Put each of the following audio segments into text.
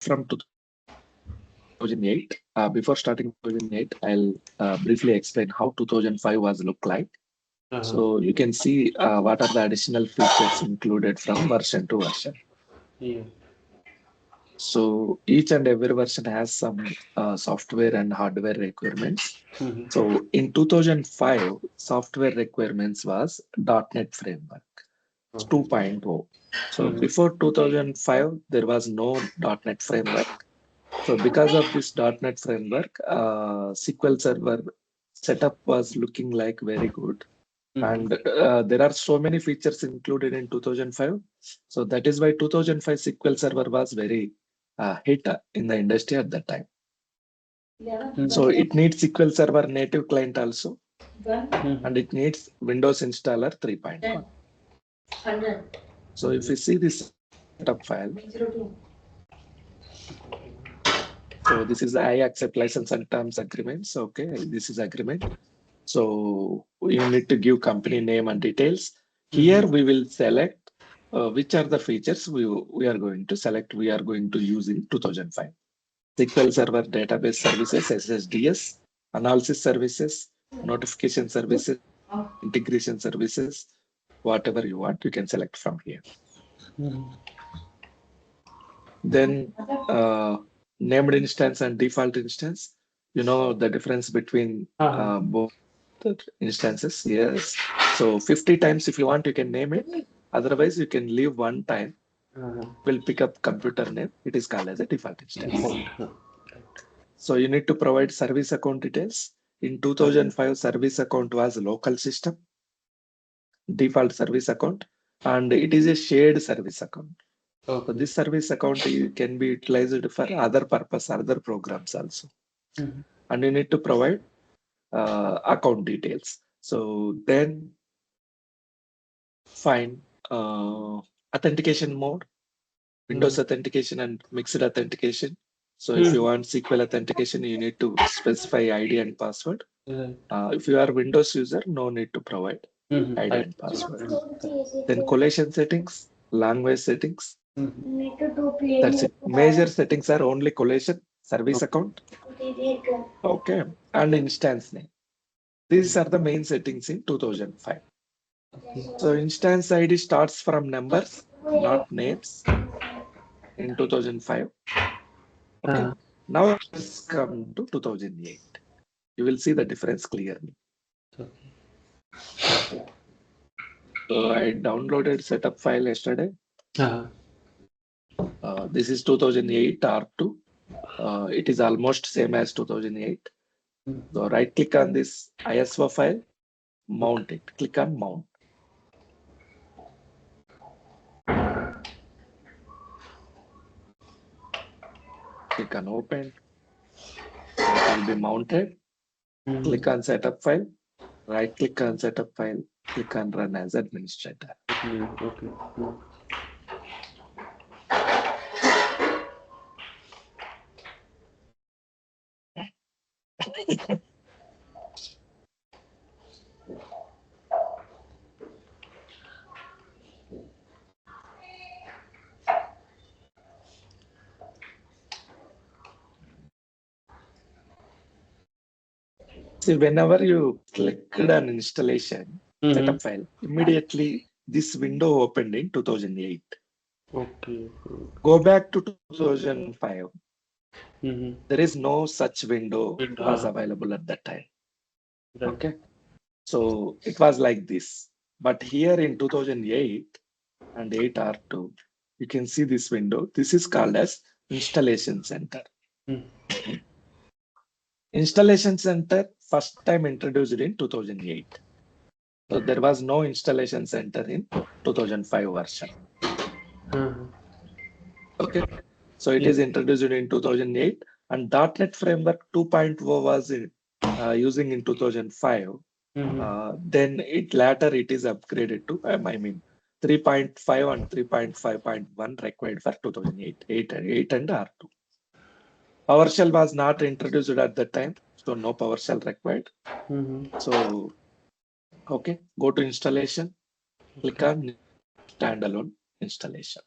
from 2008. Before starting 2008, I'll briefly explain how 2005 was look like. So you can see what are the additional features included from version to version. Yeah. So each and every version has some software and hardware requirements. So in 2005, software requirements was .NET Framework 2.0. So before 2005, there was no .NET Framework. So because of this .NET Framework, SQL Server setup was looking like very good. And there are so many features included in 2005. So that is why 2005 SQL Server was very hit in the industry at that time. So it needs SQL Server native client also, and it needs Windows Installer 3.1. So if you see this setup file, so this is I accept license and terms agreements. Okay, this is agreement. So you need to give company name and details. Here we will select which are the features we are going to select. We are going to use in 2005. SQL Server Database Services, SSDS, Analysis Services, Notification Services, Integration Services, whatever you want, you can select from here. Then named instance and default instance, you know the difference between both instances. Yes. So 50 times if you want, you can name it. Otherwise, you can leave one time. Will pick up computer name. It is called as a default instance. So you need to provide service account details. In 2005, service account was local system, default service account, and it is a shared service account. So this service account can be utilized for other purpose, other programs also. And you need to provide account details. So then find authentication mode, Windows authentication and mixed authentication. So if you want SQL authentication, you need to specify ID and password. If you are Windows user, no need to provide ID and password. Then collation settings, language settings. That's it. Major settings are only collation, service account, okay, and instance name. These are the main settings in 2005. So instance ID starts from numbers, not names, in 2005. Okay. Now let's come to 2008. You will see the difference clearly. So I downloaded setup file yesterday. This is 2008 R2. It is almost same as 2008. So right click on this ISO file, mount it. Click on mount. Click on open. It will be mounted. Click on setup file. Right click on setup file. Click on run as administrator. Okay. See, whenever you clicked on installation setup file, immediately this window opened in 2008. Okay. Go back to 2005. There is no such window was available at that time. Okay. So it was like this. But here in 2008 and 8R2, you can see this window. This is called as Installation Center. Installation Center first time introduced in 2008. So there was no Installation Center in 2005 version. Okay. So it is introduced in 2008 and .NET Framework 2.0 was using in 2005. Then later it is upgraded to 3.5 and 3.5.1 required for 2008, 8 and R2. PowerShell was not introduced at that time, so no PowerShell required. So, okay, go to installation, click on standalone installation.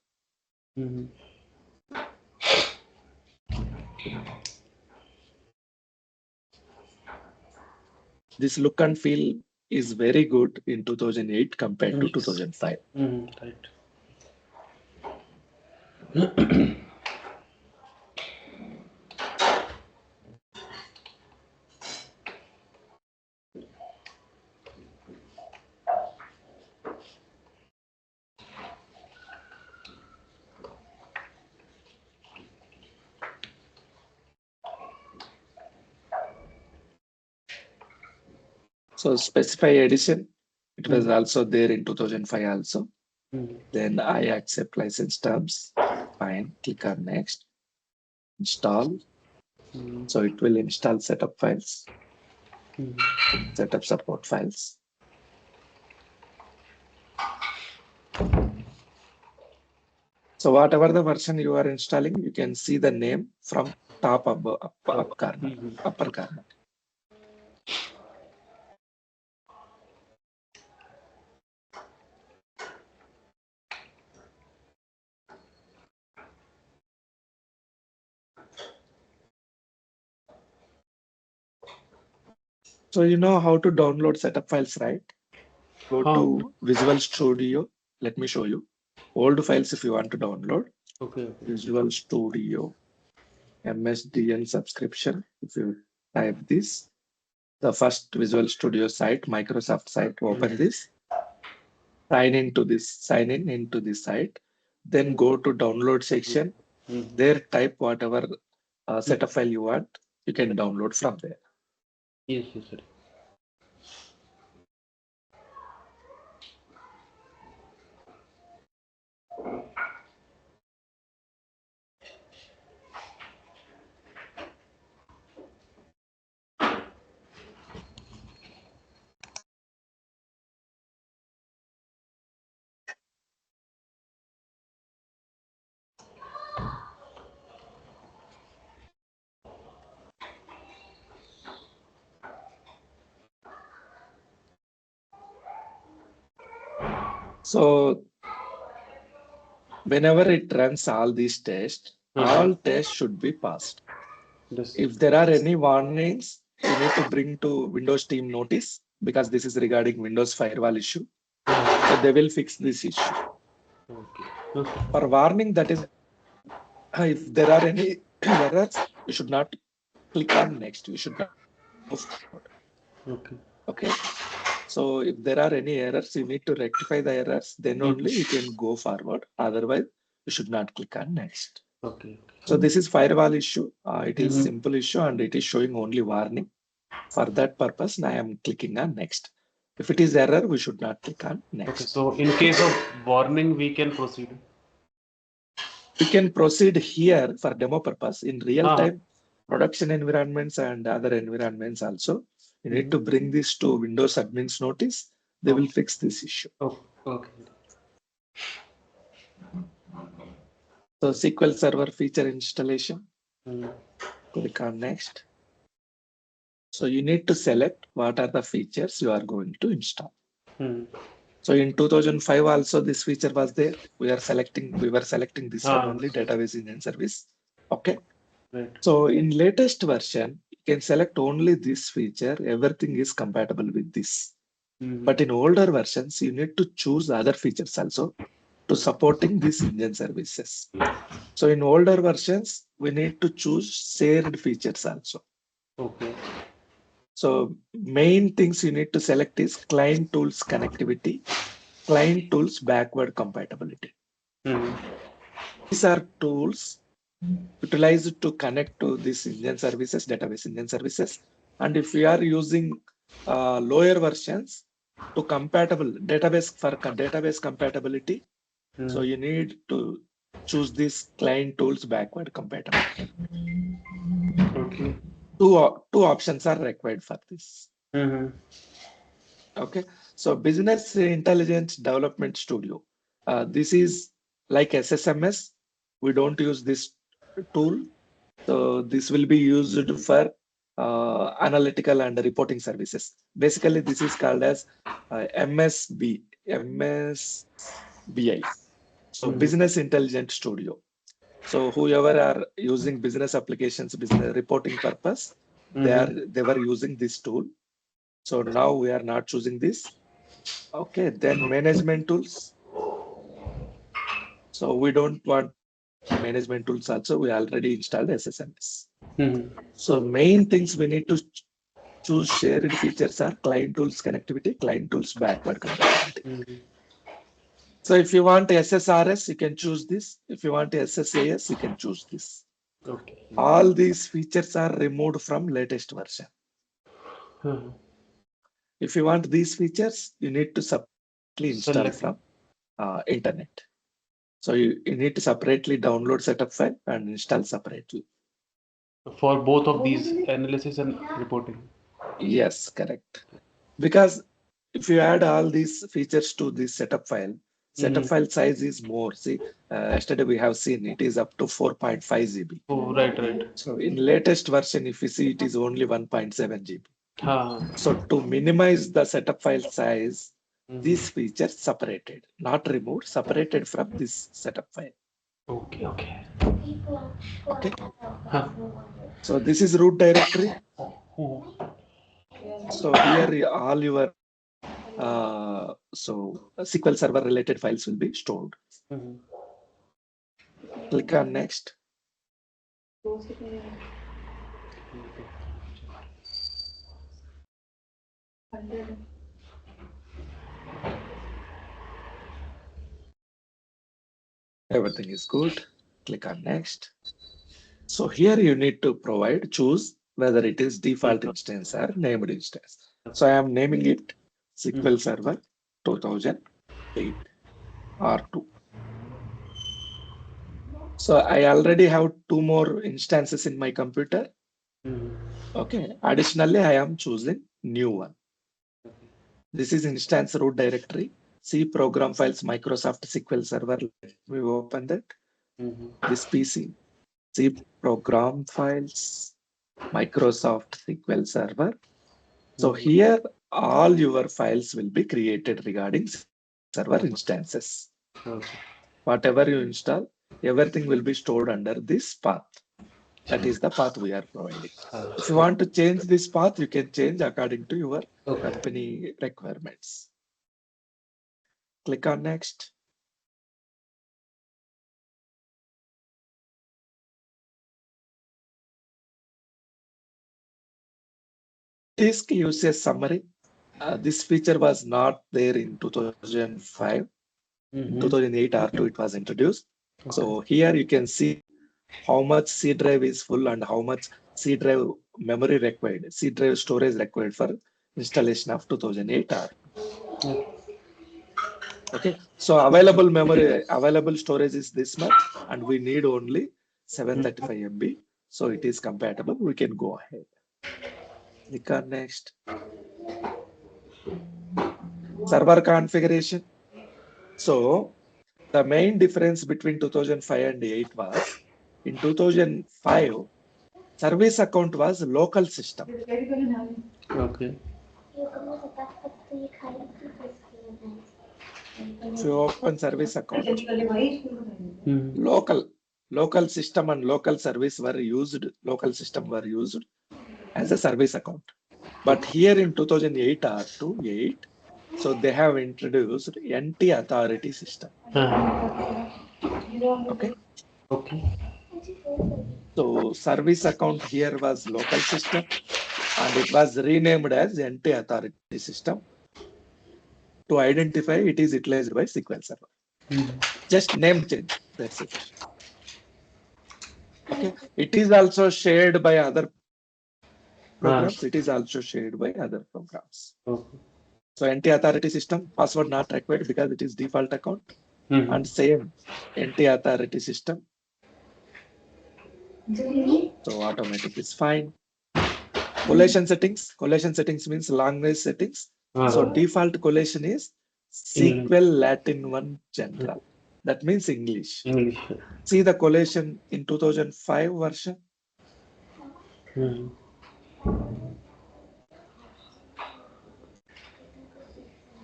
This look and feel is very good in 2008 compared to Yes. 2005. Right. So specify edition, it was also there in 2005 also. Then I accept license terms. Fine, click on next. Install. So it will install setup files, setup support files. So whatever the version you are installing, you can see the name from top above, up corner, upper corner. So you know how to download setup files, right? Go to Visual Studio. Let me show you. Old files if you want to download. Okay. Visual Studio, MSDN subscription. If you type this, the first Visual Studio site, Microsoft site, open this. Sign in into this site. Then go to download section. There type whatever setup file you want. You can download from there. Yes, sir. So whenever it runs all these tests, all tests should be passed. If there are any warnings, you need to bring to Windows team notice because this is regarding Windows firewall issue. So they will fix this issue. For warning, that is, if there are any errors, you should not click on next. You should not move forward. Okay. So if there are any errors, you need to rectify the errors. Then only you can go forward. Otherwise, you should not click on next. Okay. So this is firewall issue. It is simple issue and it is showing only warning. For that purpose, I am clicking on next. If it is error, we should not click on next. Okay. So in case of warning, we can proceed. We can proceed here for demo purpose in real time production environments and other environments also. You need to bring this to Windows admins notice. They will fix this issue. Okay. So SQL Server feature installation. Click on next. So you need to select what are the features you are going to install. So in 2005 also this feature was there. We were selecting this one only, database engine service. Okay. Right. So in latest version, you can select only this feature. Everything is compatible with this. But in older versions, you need to choose other features also to supporting these engine services. So in older versions, we need to choose shared features also. Okay. So main things you need to select is client tools connectivity, client tools backward compatibility. These are tools utilized to connect to these engine services, database engine services. And if we are using lower versions to compatible database for database compatibility, so you need to choose these client tools backward compatibility. Okay. Two options are required for this. Okay, so Business Intelligence Development Studio. This is like SSMS. We don't use this tool. So this will be used for analytical and reporting services. Basically, this is called as MSBI. So Business Intelligence Studio. So whoever are using business applications, business reporting purpose, they were using this tool. So now we are not choosing this. Okay, then management tools. So we don't want management tools also. We already installed SSMS. So main things we need to choose shared features are client tools connectivity, client tools backward compatibility. So if you want SSRS, you can choose this. If you want SSAS, you can choose this. Okay. All these features are removed from latest version. If you want these features, you need to separately install from internet. So you need to separately download setup file and install separately. For both of these analysis and reporting. Yes, correct. Because if you add all these features to this setup file size is more. See, yesterday we have seen it is up to 4.5 GB. Oh, right. So in latest version, if you see, it is only 1.7 GB. So to minimize the setup file size, these features separated, not removed, separated from this setup file. Okay. So this is root directory. So here all your SQL Server related files will be stored. Click on next. Everything is good. Click on next. So here you need to choose whether it is default instance or named instance. So I am naming it SQL Server 2008 R2. So I already have 2 more instances in my computer. Okay. Additionally, I am choosing new one. This is instance root directory. See program files, Microsoft SQL Server. Let me open that. This PC. See program files, Microsoft SQL Server. So here all your files will be created regarding server instances. Whatever you install, everything will be stored under this path. That is the path we are providing. If you want to change this path, you can change according to your company requirements. Click on next. Disk usage summary. This feature was not there in 2005. In 2008 R2 it was introduced. So here you can see how much C drive is full and how much C drive memory required, C drive storage required for installation of 2008 R2. Okay, so available storage is this much, and we need only 735 MB. So it is compatible. We can go ahead. Click on next. Server configuration. So the main difference between 2005 and 8 was in 2005, service account was local system. Okay. If you open service account, local system and local service were used, local system were used as a service account. But here in 2008 R2 8, so they have introduced NT authority system. Okay. So service account here was local system and it was renamed as NT authority system to identify it is utilized by SQL Server. Just name change, that's it. Okay, it is also shared by other programs. It is also shared by other programs. So NT authority system, password not required because it is default account. And same NT authority system. So automatic is fine. Collation settings means language settings. So default collation is SQL Latin 1 General. That means English. See the collation in 2005 version.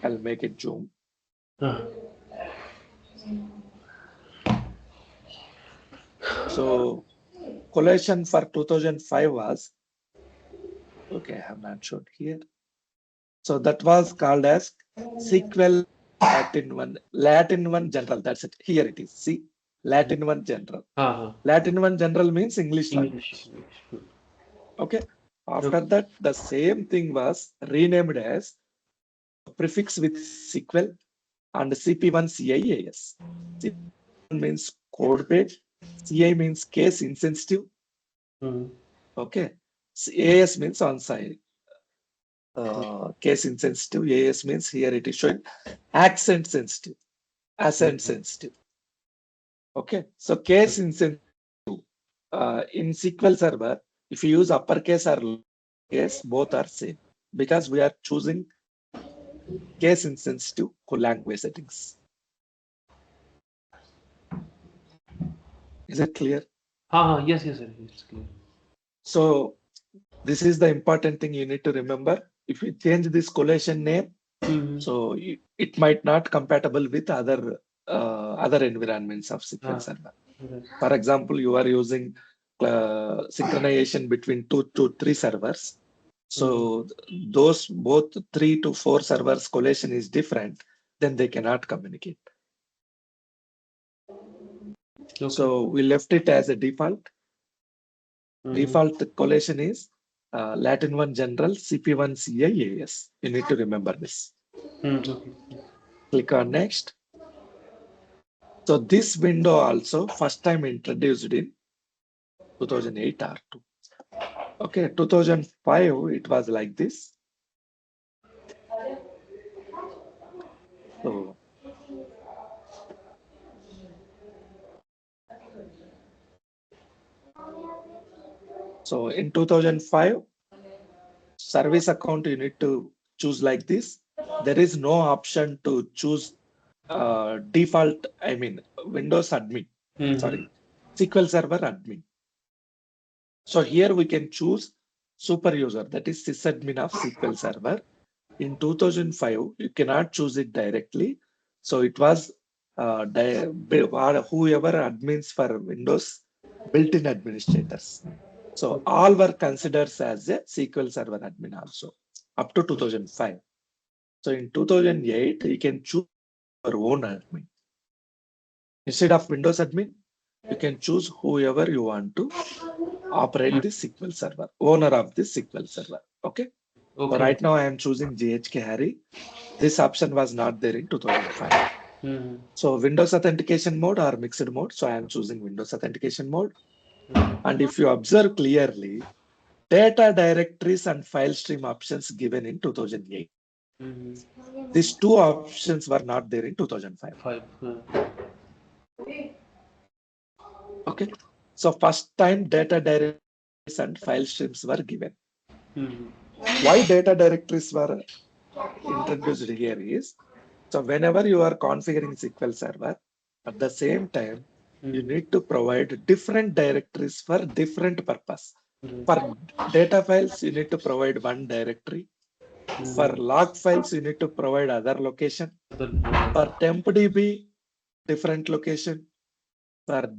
I'll make it zoom. So collation for 2005 was, okay, I have not shown here. So that was called as SQL Latin 1 general. That's it. Here it is. See, Latin 1 general. Latin 1 general means English language. English. Okay. After that, the same thing was renamed as prefix with SQL and CP1 CIAS. CP1 means code page. CI means case insensitive. Okay. AS means on site. Case insensitive. AS means here it is showing accent sensitive. Accent sensitive. Okay. So case insensitive in SQL Server, if you use uppercase or lowercase, both are same because we are choosing case insensitive language settings. Is it clear? Yes, it's clear. So this is the important thing you need to remember. If you change this collation name, so it might not compatible with other environments of SQL Server. For example, you are using synchronization between 2 to 3 servers. So those both 3 to 4 servers collation is different, then they cannot communicate. Okay. So we left it as a default. Default collation is Latin 1 general, CP1 CIAS. You need to remember this. Click on next. So this window also first time introduced in 2008 R2. Okay, 2005 it was like this. So in 2005, service account you need to choose like this. There is no option to choose default, I mean Windows admin, sorry, SQL Server admin. So here we can choose super user, that is sysadmin of SQL Server. In 2005, you cannot choose it directly. So it was whoever admins for Windows built-in administrators. So all were considered as a SQL Server admin also up to 2005. So in 2008, you can choose your own admin. Instead of Windows admin, you can choose whoever you want to operate the SQL Server, owner of the SQL Server. Okay. So right now I am choosing GHK Harry. This option was not there in 2005. So Windows authentication mode or mixed mode. So I am choosing Windows authentication mode. And if you observe clearly, data directories and file stream options given in 2008. These two options were not there in 2005. Okay. So first time data directories and file streams were given. Why data directories were introduced here is, so whenever you are configuring SQL Server, at the same time, you need to provide different directories for different purpose. For data files, you need to provide one directory. For log files, you need to provide other location. For TempDB, different location. For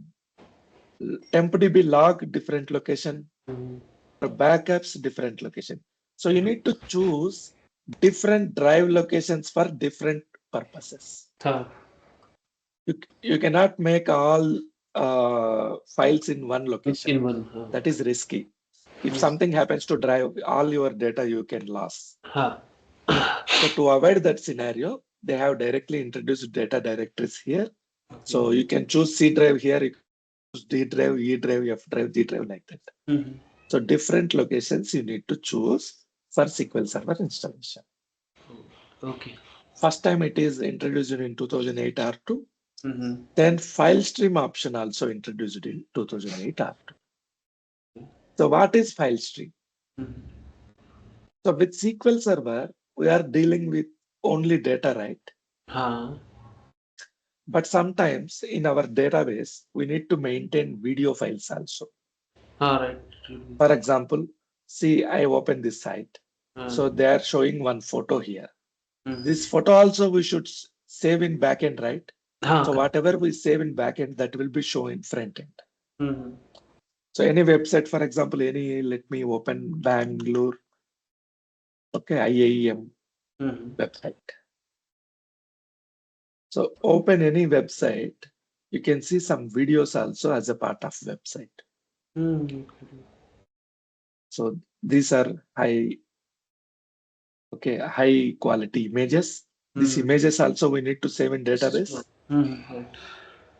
TempDB log, different location. For backups, different location. So you need to choose different drive locations for different purposes. You cannot make all files in one location. That is risky. If something happens to drive, all your data you can lose. So to avoid that scenario, they have directly introduced data directories here. So you can choose C drive here, you can choose D drive, E drive, F drive, G drive, like that. So different locations you need to choose for SQL Server installation. Okay. First time it is introduced in 2008 R2. Then file stream option also introduced in 2008 R2. So what is file stream? So with SQL Server, we are dealing with only data, right? But sometimes in our database, we need to maintain video files also. Right. For example, see, I open this site. So they are showing one photo here. This photo also we should save in backend, right? So whatever we save in backend, that will be shown in front end. Mm-hmm. So any website, for example, let me open Bangalore, okay, IIM Mm-hmm. website. So open any website, you can see some videos also as a part of website. Mm-hmm. So these are high quality images. These Mm-hmm. images also we need to save in database. Mm-hmm. Right.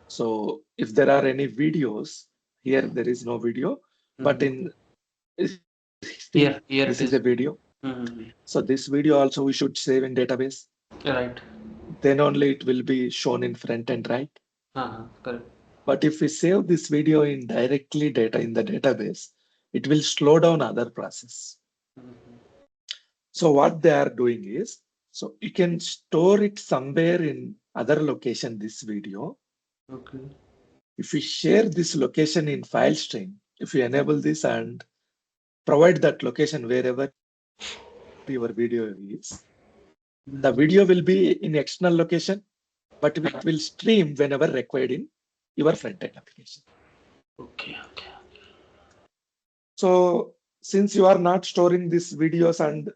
So if there are any videos, here there is no video, but Mm-hmm. in see, Here this it is is. a video. Mm-hmm. So this video also we should save in database. Right. Then only it will be shown in front end, right? Correct. But if we save this video in directly data in the database, it will slow down other process. Mm-hmm. So what they are doing is, so you can store it somewhere in other location, this video. Okay. If we share this location in file stream, if you enable this and provide that location wherever your video is, the video will be in external location, but it will stream whenever required in your front-end application. Okay. Okay. So since you are not storing these videos and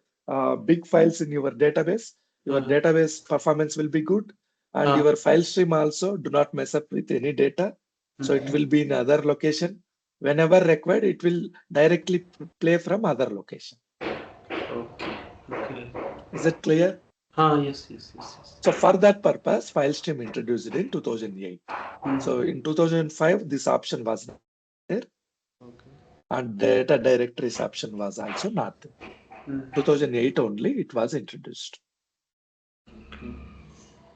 big files in your Uh-huh. database performance will be good, and your file stream also do not mess up with any data. So it will be in other location. Whenever required, it will directly play from other location. Okay. Okay. Is that clear? Yes, yes, yes, yes. So for that purpose, file stream introduced in 2008. So in 2005, this option was there, Okay. and data directories option was also not there. 2008 only it was introduced. Okay.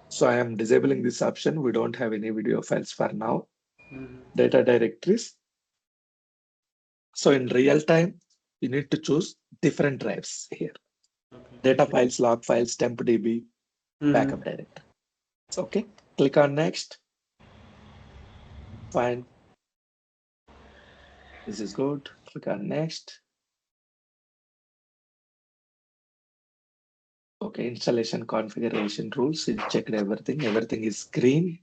So I am disabling this option. We don't have any video files for now. Mm-hmm. Data directories. So in real time, you need to choose different drives here. Okay. Data files, log files, temp DB, backup directory. Okay, click on next. Fine. This is good. Click on next. Okay, installation configuration rules. It checked everything. Everything is green.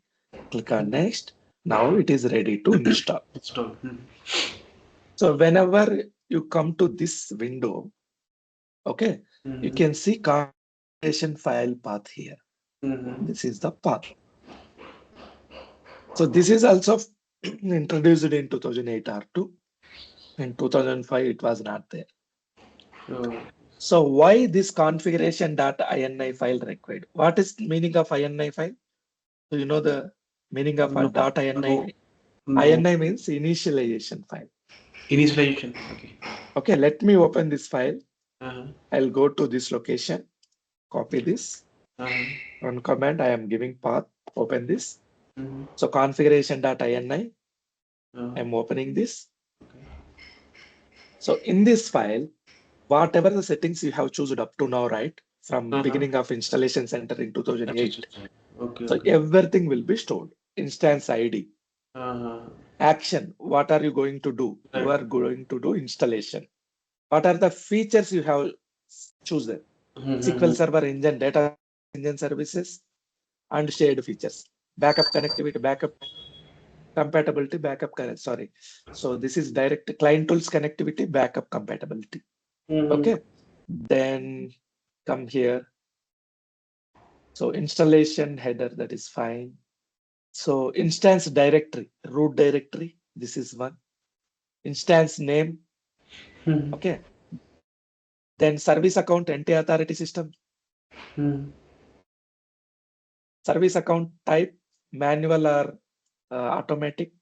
Click on next. Now it is ready to install. Install. So whenever you come to this window, okay, you can see configuration file path here. This is the path. So this is also introduced in 2008 R2. In 2005, it was not there. So why this configuration.ini file required? What is meaning of ini file? Do you know the meaning of a No, .ini? no. ini means initialization file. Initialization. Okay. Okay, let me open this file. Uh-huh. I'll go to this location, copy this. Uh-huh. Run command, I am giving path, open this. Mm-hmm. So configuration.ini, Uh-huh. I'm opening this. Okay. So in this file, whatever the settings you have chosen up to now, right? From beginning of installation center in 2008. Okay. So Okay. everything will be stored. Instance ID, Uh-huh. action, what are you going to do? You Right. are going to do installation. What are the features you have chosen? SQL Server Engine, Data Engine Services, and shared features. Backup connectivity, backup compatibility, sorry. So this is direct client tools connectivity, backup compatibility. Okay. Then come here. So installation header, that is fine. So instance directory, root directory, this is one. Instance name, okay. Then service account, anti-authority system. Service account type, manual or automatic.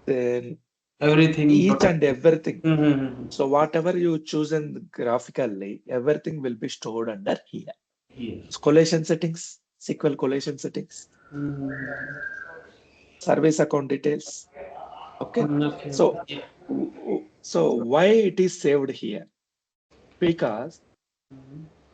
Then Everything. each and everything. Mm-hmm. So whatever you choose in graphically, everything will be stored under here. Yes. Collation settings, SQL collation settings, service account details. Okay. Okay. So, Yeah. so why it is saved here? Because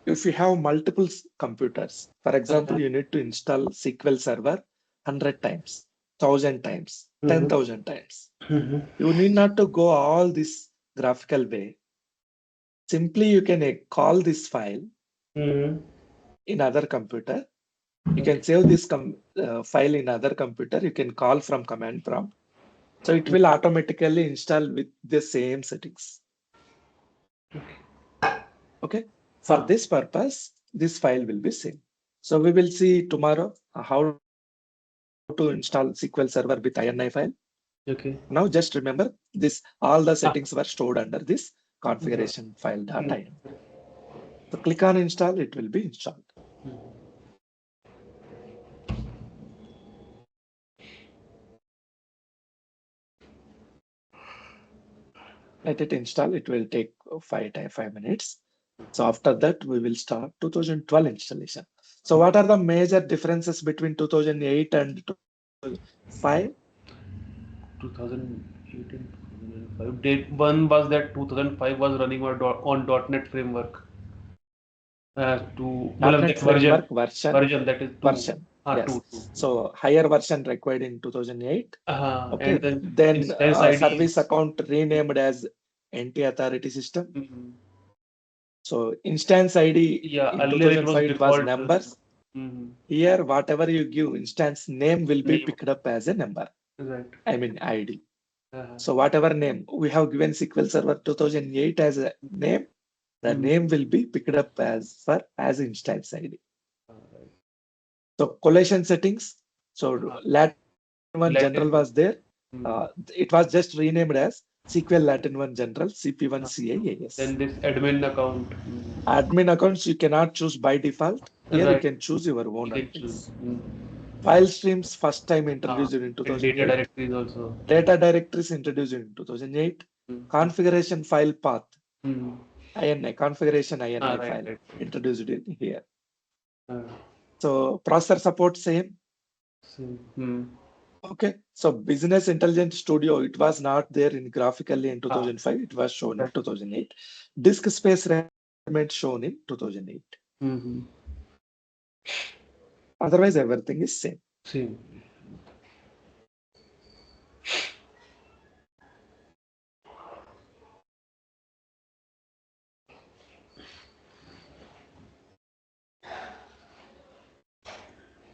if you have multiple computers, for example, you need to install SQL Server 100 times, 1000 times, 10,000 times. You need not to go all this graphical way. Simply, you can call this file in other computer. You can save this file in other computer. You can call from command prompt. So it will automatically install with the same settings. Okay. For this purpose, this file will be saved. So we will see tomorrow how to install SQL Server with INI file. Okay. Now just remember this, all the settings were stored under this configuration file.ini. So click on install, it will be installed. Let it install, it will take 5 minutes. So after that, we will start 2012 installation. So what are the major differences between 2008 and 2005? 2018, 2005. Date one was that 2005 was running on .NET framework. .NET framework version that is 2. version. Yes. 2. So higher version required in 2008. Okay. And then instance ID service account renamed as NT authority system. So instance ID in 2005 it was numbers. Here, whatever you give, instance name will be picked up as a number. Right. I mean ID. So whatever name we have given SQL Server 2008 as a name, the name will be picked up as instance ID. So collation settings. So Latin 1 general was there. It was just renamed as SQL Latin 1 general CP1 CAAS. Then this admin account. Admin accounts you cannot choose by default. Here you can choose your own. File streams first time introduced in 2008. Data directories also. Data directories introduced in 2008. Configuration file path. INI configuration INI file introduced in here. So processor support same. Okay. So Business Intelligence Studio, it was not there in graphically in 2005. It was shown in 2008. Disk space requirement shown in 2008. Otherwise, everything is same.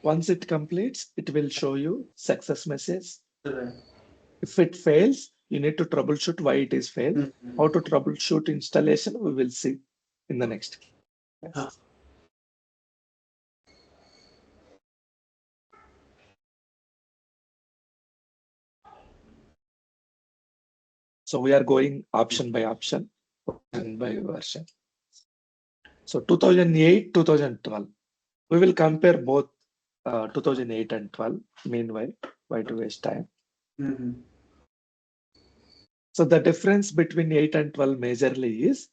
Once it completes, it will show you success message. If it fails, you need to troubleshoot why it is failed. How to troubleshoot installation, we will see in the next class. So we are going option by option, version by version. So 2008, 2012. We will compare both 2008 and 12. Meanwhile, why to waste time? So the difference between 8 and 12 majorly is,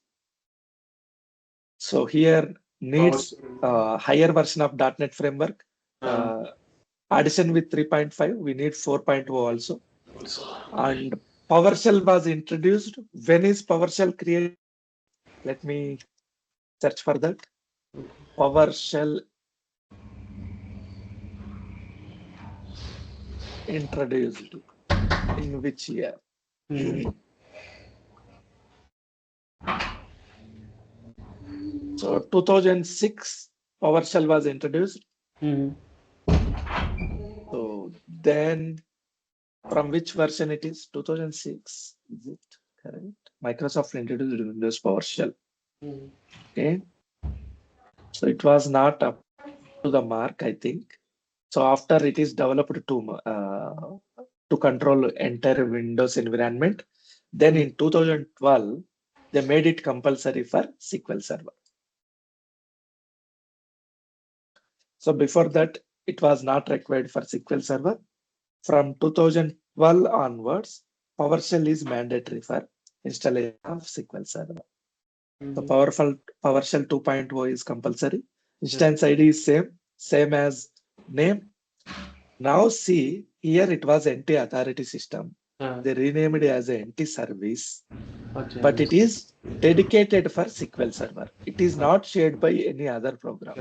so here needs higher version of .NET framework. Addition with 3.5, we need 4.0 also. And PowerShell was introduced. When is PowerShell created? Let me search for that. PowerShell introduced in which year? So 2006 PowerShell was introduced. So then from which version it is? 2006. Is it correct? Microsoft introduced Windows PowerShell. Okay. So it was not up to the mark, I think. So after it is developed to control entire Windows environment, then in 2012 they made it compulsory for SQL Server. So before that, it was not required for SQL Server. From 2012 onwards, PowerShell is mandatory for installation of SQL Server. So PowerShell 2.0 is compulsory. Instance ID is same as name. Now see, here it was NT authority system. They renamed it as a NT service, but it is dedicated for SQL Server. It is not shared by any other program.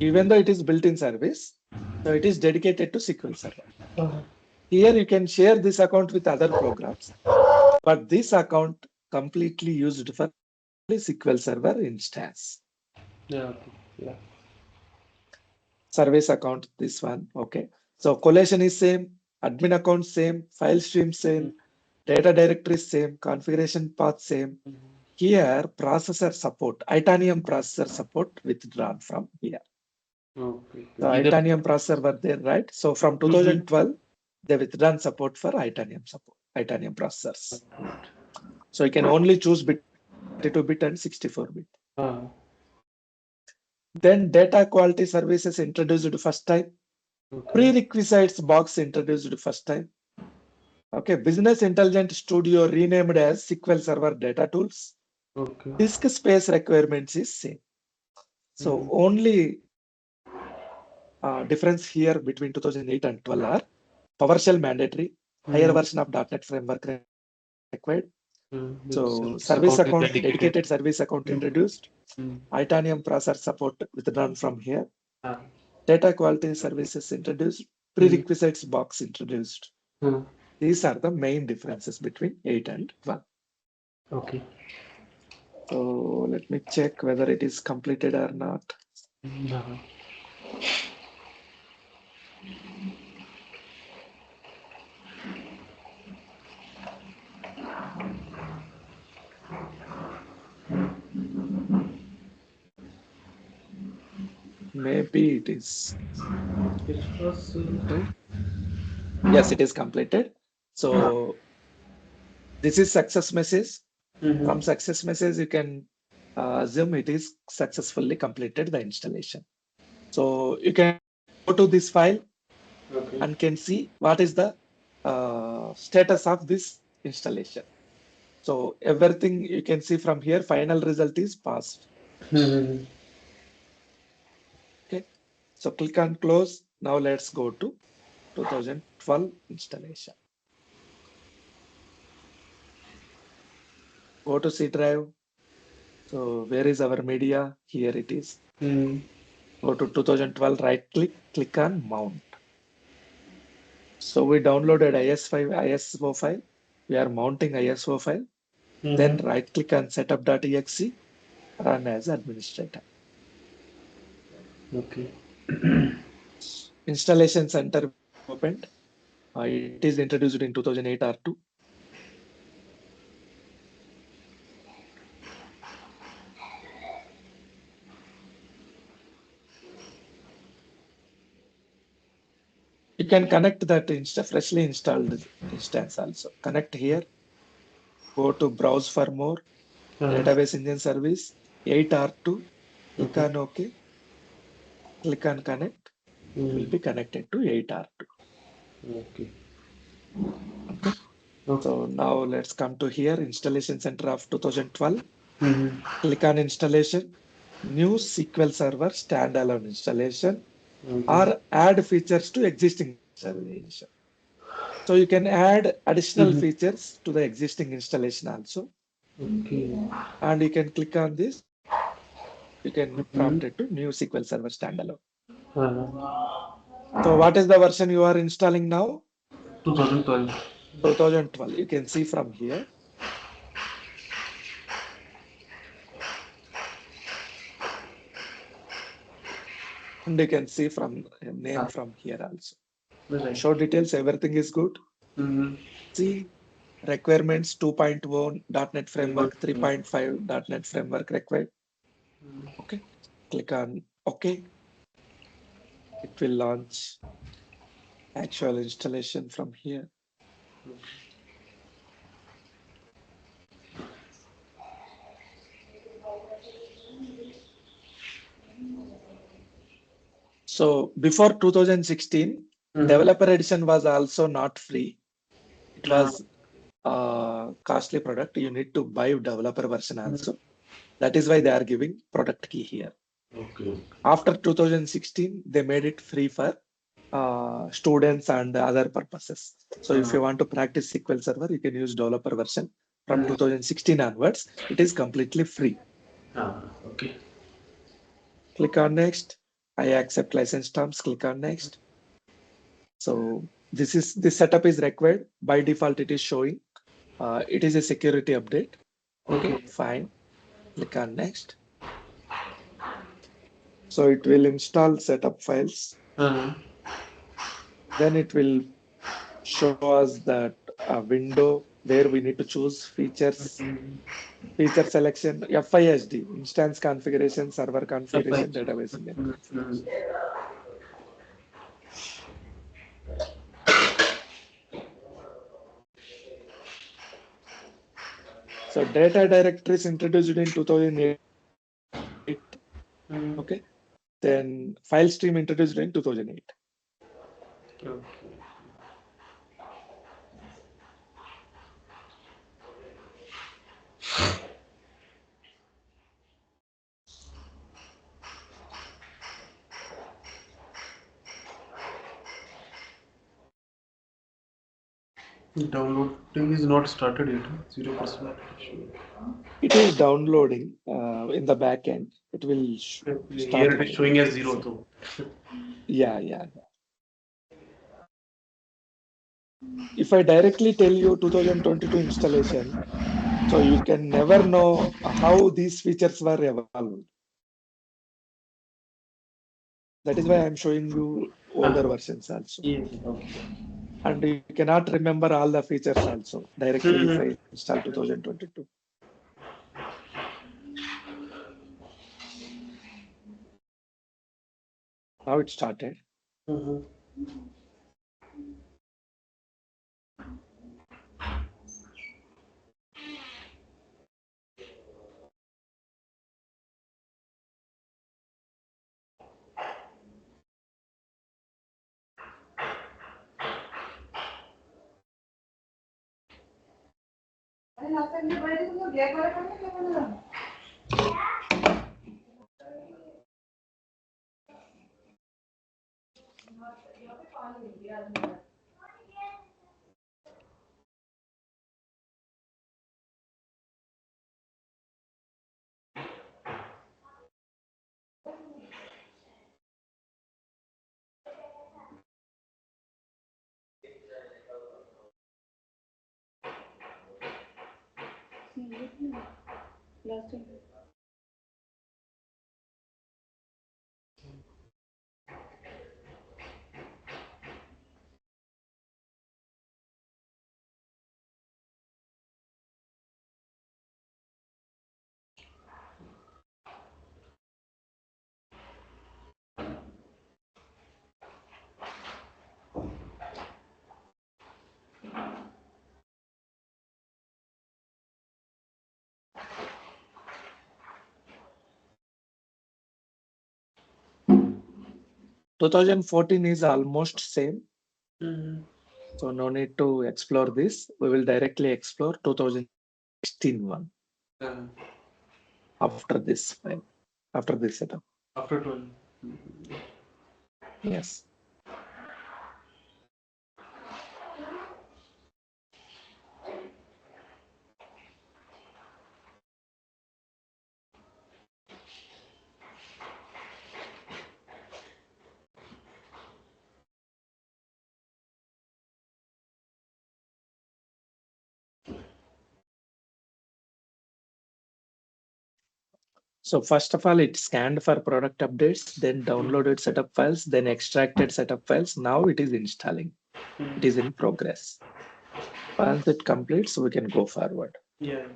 Even though it is built-in service, so it is dedicated to SQL Server. Here you can share this account with other programs, but this account completely used for SQL Server instance. service account, this one. Okay. So collation is same, admin account same, file stream same, data directory same, configuration path same. Here, processor support, Itanium processor support withdrawn from here. Okay. So Either. Itanium processor were there, right? So from 2012, they withdrawn support for Itanium support, Itanium processors. So you can only choose bit 32-bit and 64-bit. Then data quality services introduced first time. Prerequisites box introduced first time. Okay, Business Intelligence Studio renamed as SQL Server Data Tools. Okay. Disk space requirements is same. So only difference here between 2008 and 12 are PowerShell mandatory, higher version of .NET framework required. So service account, dedicated service account introduced. Itanium processor support withdrawn from here. Data quality services introduced. Prerequisites box introduced. These are the main differences between 8 and 12. Okay. So let me check whether it is completed or not. Maybe it is. It was. Yes, it is completed. So this is success message. From success message, you can assume it is successfully completed the installation. So you can go to this file and can see what is the status of this installation. So everything you can see from here, final result is passed. Okay. So click on close. Now let's go to 2012 installation. Go to C drive. So where is our media? Here it is. Go to 2012, right click on mount. So we downloaded ISO file. We are mounting ISO file. Then right click on setup.exe, run as administrator. Okay. Installation center opened. It is introduced in 2008 R2. You can connect that freshly installed instance also. Connect here. Go to browse for more. Database engine service 8R2. Click on OK. Click on connect. It will be connected to 8R2. Okay. Okay. So now let's come to here, installation center of 2012. Click on installation, new SQL Server standalone installation, or add features to existing installation. So you can add additional features to the existing installation also. Okay. And you can click on this. You can prompt it to new SQL Server standalone. So what is the version you are installing now? 2012. 2012. You can see from here. And you can see from name from here also. Show details, everything is good. See requirements 2.1 .NET Framework, 3.5 .NET Framework required. Okay, click on OK. It will launch actual installation from here. So before 2016, developer edition was also not free. It was costly product. You need to buy developer version also. That is why they are giving product key here. Okay. After 2016, they made it free for students and other purposes. So if you want to practice SQL Server, you can use developer version. From 2016 onwards, it is completely free. Okay. Click on next. I accept license terms. Click on next. So this setup is required. By default, it is showing. It is a security update. Okay, fine. Click on next. So it will install setup files. Then it will show us that a window where we need to choose features, feature selection, FISD, instance configuration, server configuration, database name configuration. So data directories introduced in 2008. Okay. Then file stream introduced in 2008. Okay. Downloading is not started yet. 0%. It is downloading in the back end. It will Here start it is loading. showing as 0 though. Yeah. If I directly tell you 2022 installation, so you can never know how these features were evolved. That is why I'm showing you older versions also. Yes, okay. And you cannot remember all the features also directly if I install 2022. Now it started. 2014 is almost same. So no need to explore this. We will directly explore 2016 one after this file, after this setup. After 12. Yes. So first of all, it scanned for product updates, then downloaded setup files, then extracted setup files. Now it is installing. It is in progress. Once it completes, we can go forward. Yeah.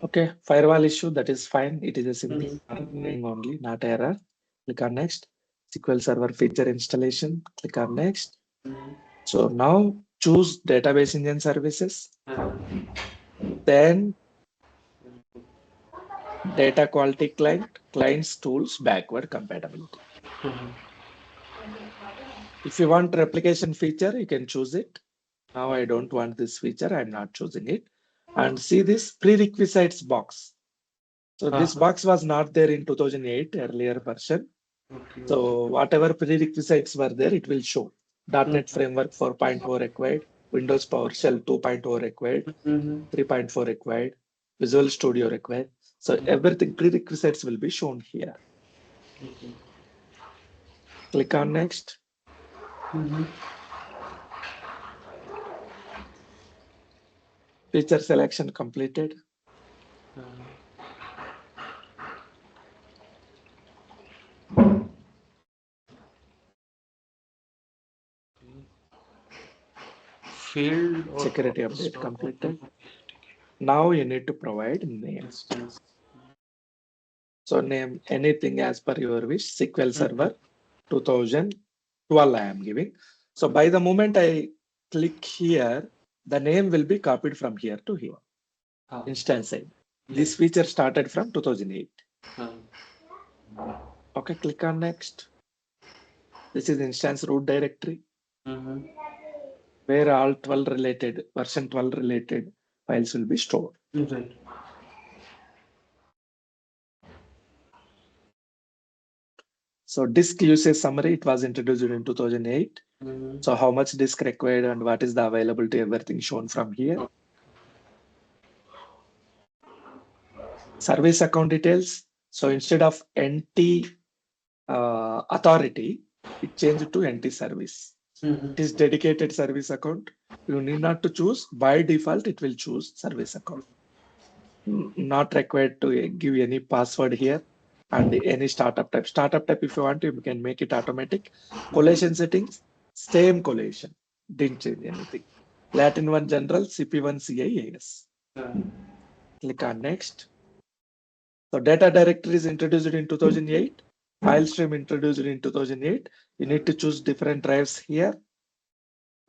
Okay, firewall issue, that is fine. It is a simple warning only, not error. Click on next. SQL Server feature installation. Click on next. So now choose database engine services. Then data quality clients tools backward compatibility. If you want replication feature, you can choose it. Now I don't want this feature. I'm not choosing it. And see this prerequisites box. So this box was not there in 2008 earlier version. So whatever prerequisites were there, it will show. .NET Framework 4.0 required, Windows PowerShell 2.0 required, 3.4 required, Visual Studio required. So everything prerequisites will be shown here. Click on next. Feature selection completed. Field or Security update completed. Now you need to provide name. So name anything as per your wish. SQL Server 2012 I am giving. So by the moment I click here, the name will be copied from here to here. Instance side. This feature started from 2008. Okay, click on next. This is instance root directory where all 12 related, version 12 related files will be stored. Right. So disk usage summary, it was introduced in 2008. So how much disk required and what is the availability, everything shown from here. Service account details. So instead of NT authority, it changed to NT service. It is dedicated service account. You need not to choose. By default, it will choose service account. Not required to give any password here and any startup type. Startup type, if you want, you can make it automatic. Collation settings, same collation. Didn't change anything. Latin 1 general, CP1 CIAS. Click on next. So data directory is introduced in 2008. File stream introduced in 2008. You need to choose different drives here.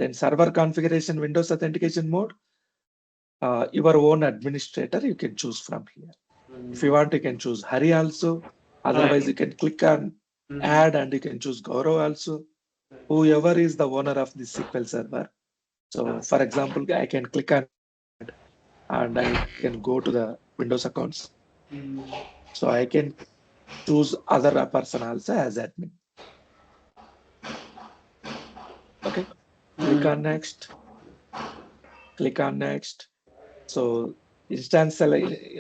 Then server configuration, Windows authentication mode. Your own administrator, you can choose from here. If you want, you can choose Hari also. Otherwise, you can click on add and you can choose Gaurav also. Whoever is the owner of the SQL server. So for example, I can click on add and I can go to the Windows accounts. So I can choose other person also as admin. Okay, click on next. Click on next. So instance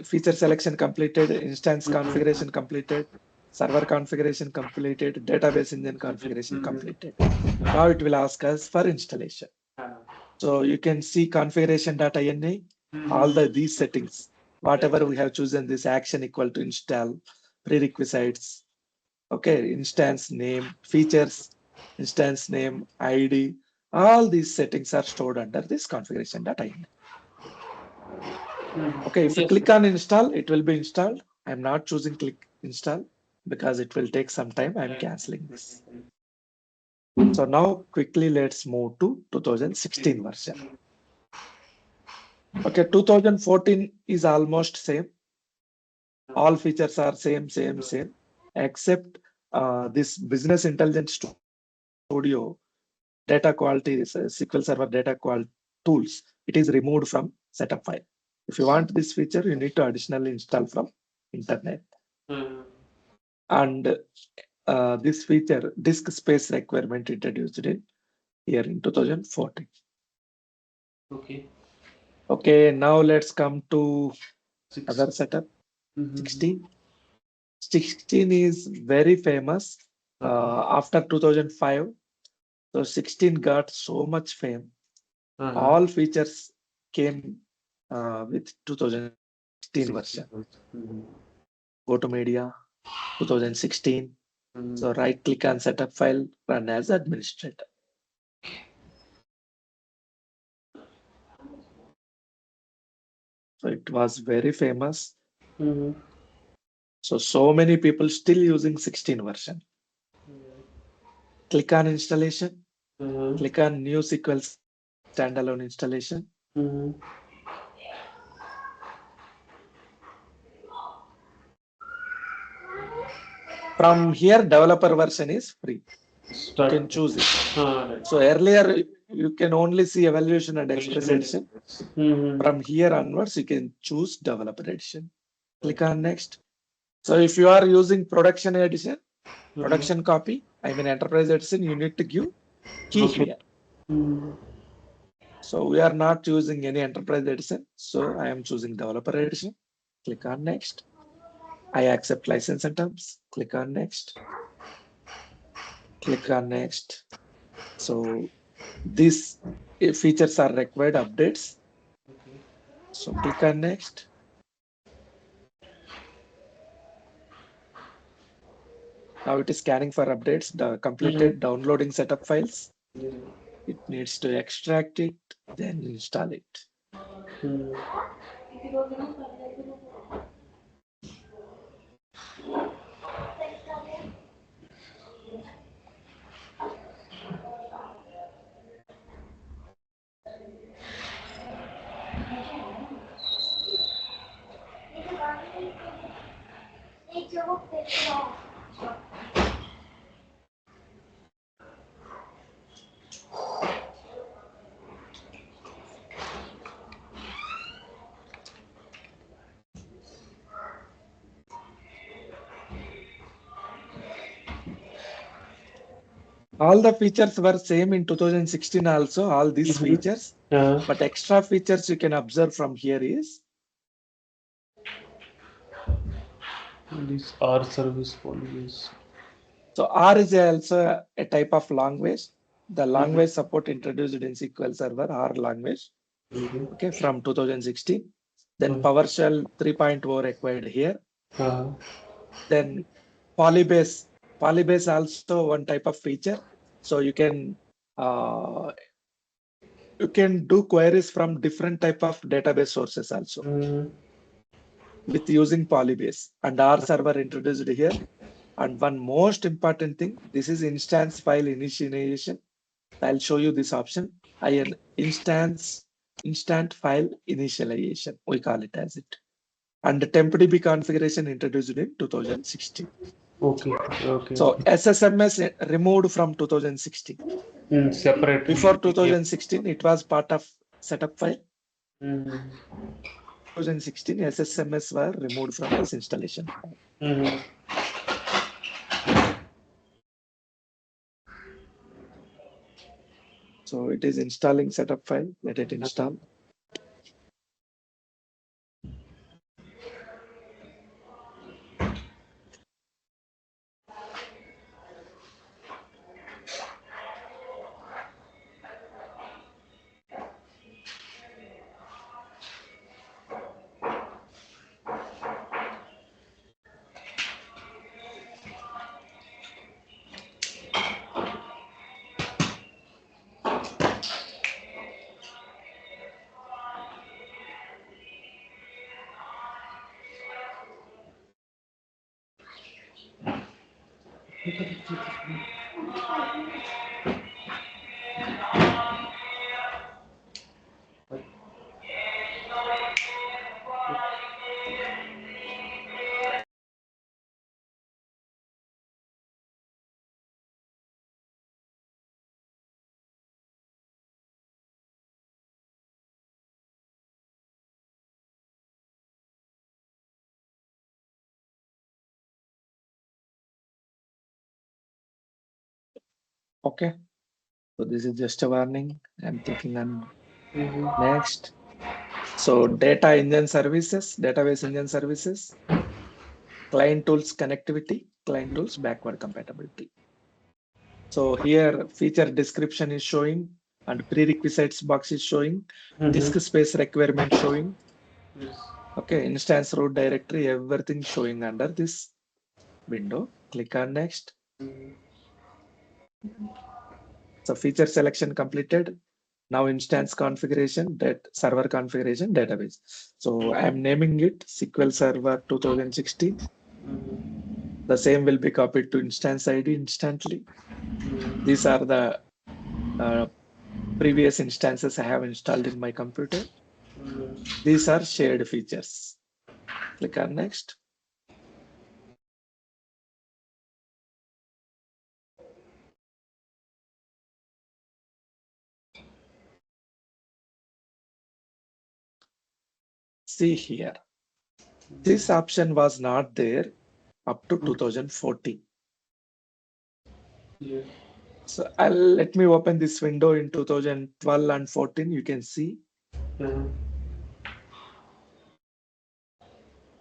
feature selection completed, instance configuration completed, server configuration completed, database engine configuration completed. Now it will ask us for installation. So you can see configuration.ini, all these settings, whatever we have chosen, this action equal to install, prerequisites, okay, instance name, features, instance name, ID, all these settings are stored under this configuration.ini. Okay, if you click on install, it will be installed. I'm not choosing click install because it will take some time. I'm canceling this. So now quickly let's move to 2016 version. Okay, 2014 is almost same. All features are same, except this business intelligence studio data quality is SQL Server data quality tools. It is removed from setup file. If you want this feature, you need to additionally install from internet. And this feature, disk space requirement introduced in here in 2014. Okay. Okay, now let's come to other setup. 16. 16 is very famous after 2005. So 16 got so much fame. All features came with 2016 version. Go to media, 2016. So right click on setup file, run as administrator. So it was very famous. Mm-hmm. So many people still using 16 version. Click on installation. Mm-hmm. Click on new SQL standalone installation. Mm-hmm. From here, developer version is free. You Start. can choose it. Right. So earlier, you can only see evaluation and express edition. Mm-hmm. From here onwards, you can choose developer edition. Click on next. So if you are using production edition, production copy, I mean enterprise edition, you need to give key here. Mm-hmm. So we are not using any enterprise edition. So I am choosing developer edition. Click on next. I accept license and terms. Click on next. Click on next. So these features are required updates. So click on next. Now it is scanning for updates. The completed downloading setup files. It needs to extract it, then install it. All the features were same in 2016 also, all these features. But extra features you can observe from here is These are service policies. so R is also a type of language. The language support introduced in SQL Server R language. Okay, from 2016. Then PowerShell 3.0 required here. Then Polybase. Polybase also one type of feature. So you can do queries from different type of database sources also with using Polybase, and R server introduced here. And one most important thing, this is instance file initialization. I'll show you this option. Instant file initialization, we call it as it. And the TempDB configuration introduced in 2016. Okay. Okay. So SSMS removed from 2016. Separate. Before 2016, it was part of setup file. 2016, SSMS were removed from this installation file. So it is installing setup file. Let it install. Okay. So this is just a warning. I'm clicking on next. So data engine services, database engine services, client tools connectivity, client tools backward compatibility. So here feature description is showing and prerequisites box is showing, disk space requirement showing. Okay, instance root directory, everything showing under this window. Click on next. So feature selection completed. Now instance configuration, that server configuration, database. So I'm naming it SQL Server 2016. The same will be copied to instance ID instantly. These are the previous instances I have installed in my computer. These are shared features. Click on next. See here, this option was not there up to 2014. Yeah. So let me open this window in 2012 and 14. You can see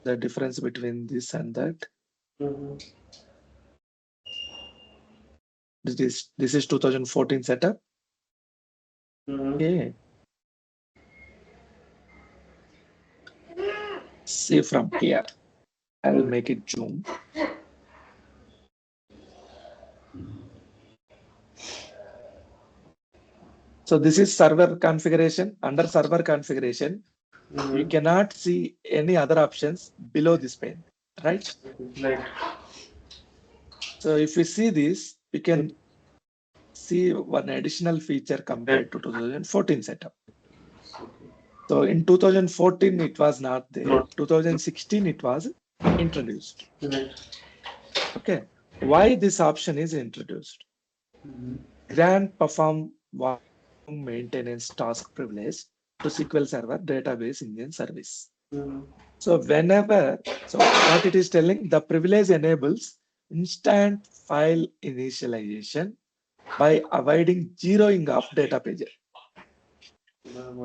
the difference between this and that. This is 2014 setup. Okay. See from here. I'll make it zoom. So this is server configuration. Under server configuration, you cannot see any other options below this pane, right? Right. So if you see this, you can see one additional feature compared to 2014 setup. So in 2014, it was not there. 2016, it was introduced. Right. Okay. Why this option is introduced? Grant perform maintenance task privilege to SQL Server database engine service. So what it is telling, the privilege enables instant file initialization by avoiding zeroing of data pages.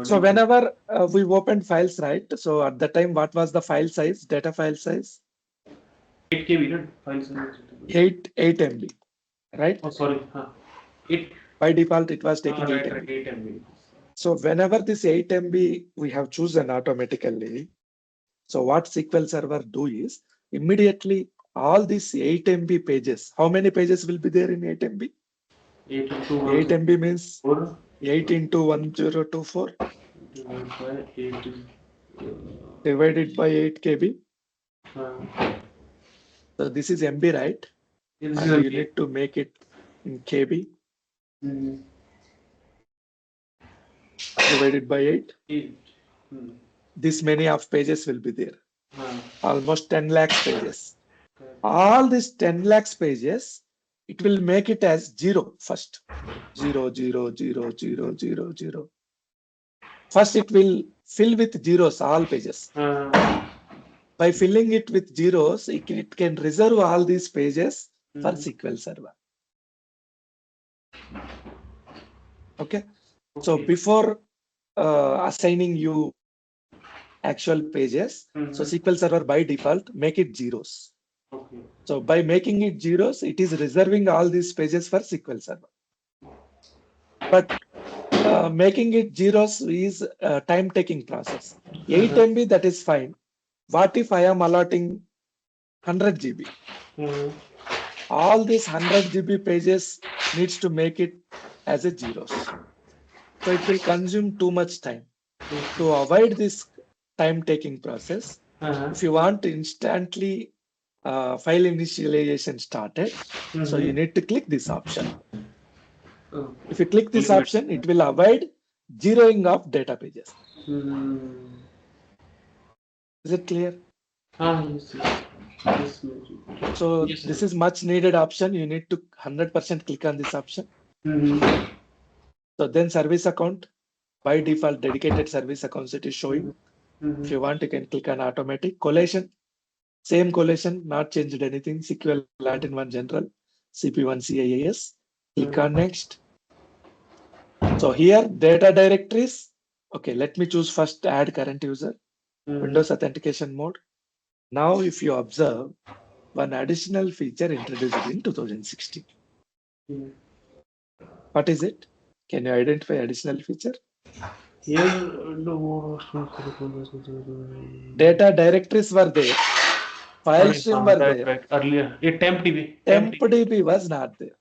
So whenever we opened files, right? So at the time, what was the file size, data file size? 8 KB, file size. 8 MB, right? Oh, sorry. 8. By default, it was taking 8 Right, MB. 8 MB. So whenever this 8 MB we have chosen automatically, so what SQL Server do is immediately all these 8 MB pages, how many pages will be there in 8 MB? 8 into 8 MB means 4 8 into 1024 divided by 8 is, divided by 8 KB. uh, So this is MB, right? this And is you need to make it in KB divided by 8. 8. This many of pages will be there. Uh, Almost 10 lakhs pages. All these 10 lakhs pages, it will make it as 0 first. 0, 0, 0, 0, 0, 0. First, it will fill with zeros all pages. By filling it with zeros, it can reserve all these pages for SQL Server. Okay. So before assigning you actual pages, so SQL Server by default make it zeros. okay. So by making it zeros, it is reserving all these pages for SQL Server. But making it zeros is a time-taking process. 8 MB, that is fine. What if I am allotting 100 GB? All these 100 GB pages needs to make it as a zeros. So it will consume too much time. To avoid this time-taking process, if you want to instantly file initialization started, so you need to click this option. If you click this option, it will avoid zeroing of data pages. Is it clear? Yes. So this is much needed option. You need to 100% click on this option. So then service account, by default dedicated service accounts it is showing. If you want, you can click on automatic collation. Same collation, not changed anything. SQL Latin 1 general, CP1 CIAS. Click on next. So here data directories. Okay, let me choose first add current user. Windows authentication mode. Now, if you observe, one additional feature introduced in 2016. What is it? Can you identify additional feature? Here, Data directories were there. File stream were there. right. Earlier, TempDB. TempDB was not there.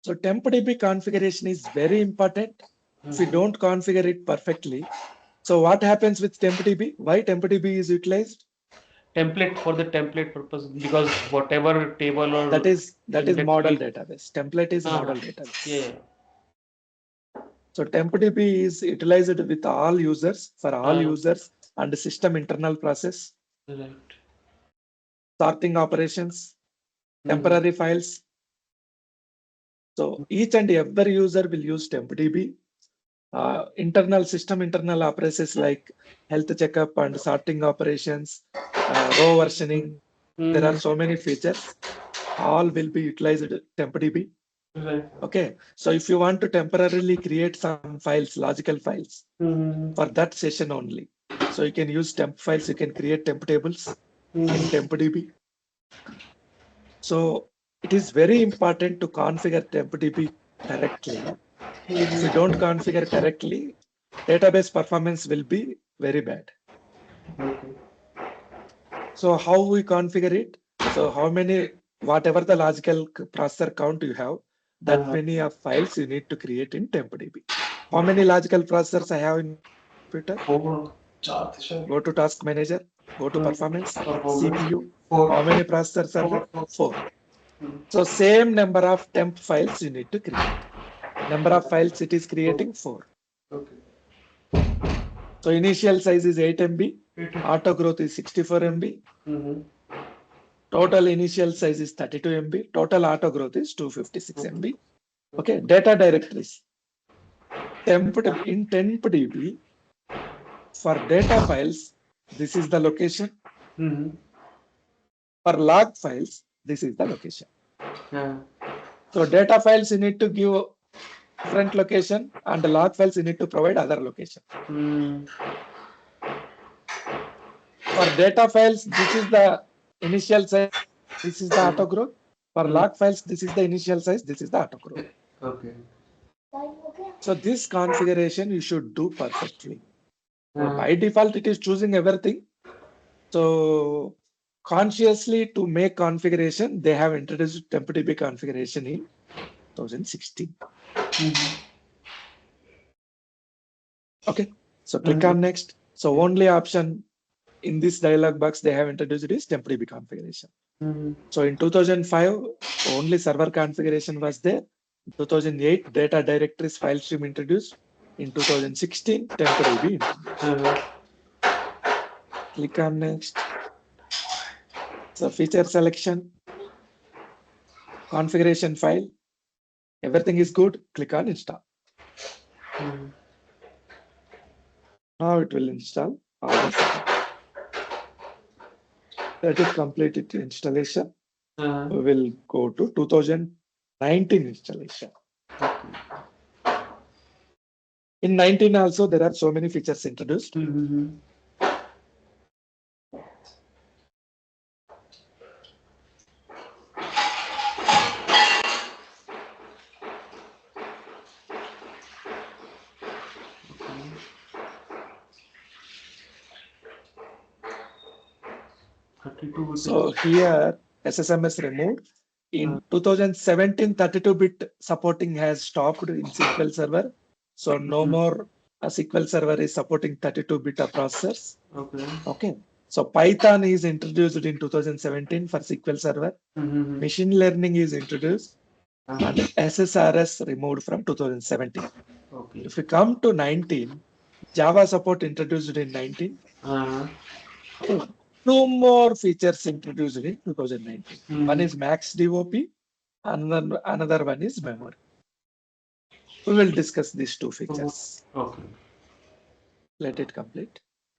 So TempDB configuration is very important. If we don't configure it perfectly, so what happens with TempDB? Why TempDB is utilized? Template for the template purpose, because whatever table or That is index model will- database. Template is model database. Yeah. So TempDB is utilized with all users, for all users and system internal process, Right. sorting operations, temporary files. So each and every user will use TempDB. Internal system internal operations like health checkup and sorting operations, row versioning. There are so many features. All will be utilized TempDB. Right. Okay. So if you want to temporarily create some files, logical files, for that session only. So you can use temp files. You can create temp tables in TempDB. So it is very important to configure TempDB correctly. If you don't configure correctly, database performance will be very bad. Okay. So how we configure it? So how many, whatever the logical processor count you have, that many of files you need to create in TempDB. How many logical processors I have in computer? Go to task manager, go to performance, CPU. How many processors are there? 4. So same number of temp files you need to create. Number of files it is creating 4. Okay. So initial size is 8 MB, auto growth is 64 MB, total initial size is 32 MB, total auto growth is 256 MB. Okay, data directories. In TempDB, for data files, this is the location. For log files, this is the location. So data files you need to give different location, and the log files you need to provide other location. For data files, this is the initial size, this is the auto growth. For log files, this is the initial size, this is the auto growth. Okay. So this configuration you should do perfectly. So by default, it is choosing everything. So consciously to make configuration, they have introduced TempDB configuration in 2016. Okay, so click on next. So only option in this dialog box they have introduced is TempDB configuration. So in 2005, only server configuration was there. In 2008, data directories file stream introduced. In 2016, TempDB introduced. Click on next. So feature selection, configuration file, everything is good. Click on install. Now it will install all the settings. Let it complete its installation. We will go to 2019 installation. In 19 also, there are so many features introduced. So here SSMS removed. In 2017, 32-bit supporting has stopped in SQL Server. So no more SQL Server is supporting 32-bit processors. Okay. So Python is introduced in 2017 for SQL Server. Machine learning is introduced, and SSRS removed from 2017. Okay. If we come to 19, Java support introduced in 19. Two more features introduced in 2019. One is max DOP, and another one is memory. We will discuss these two features. Okay. Let it complete.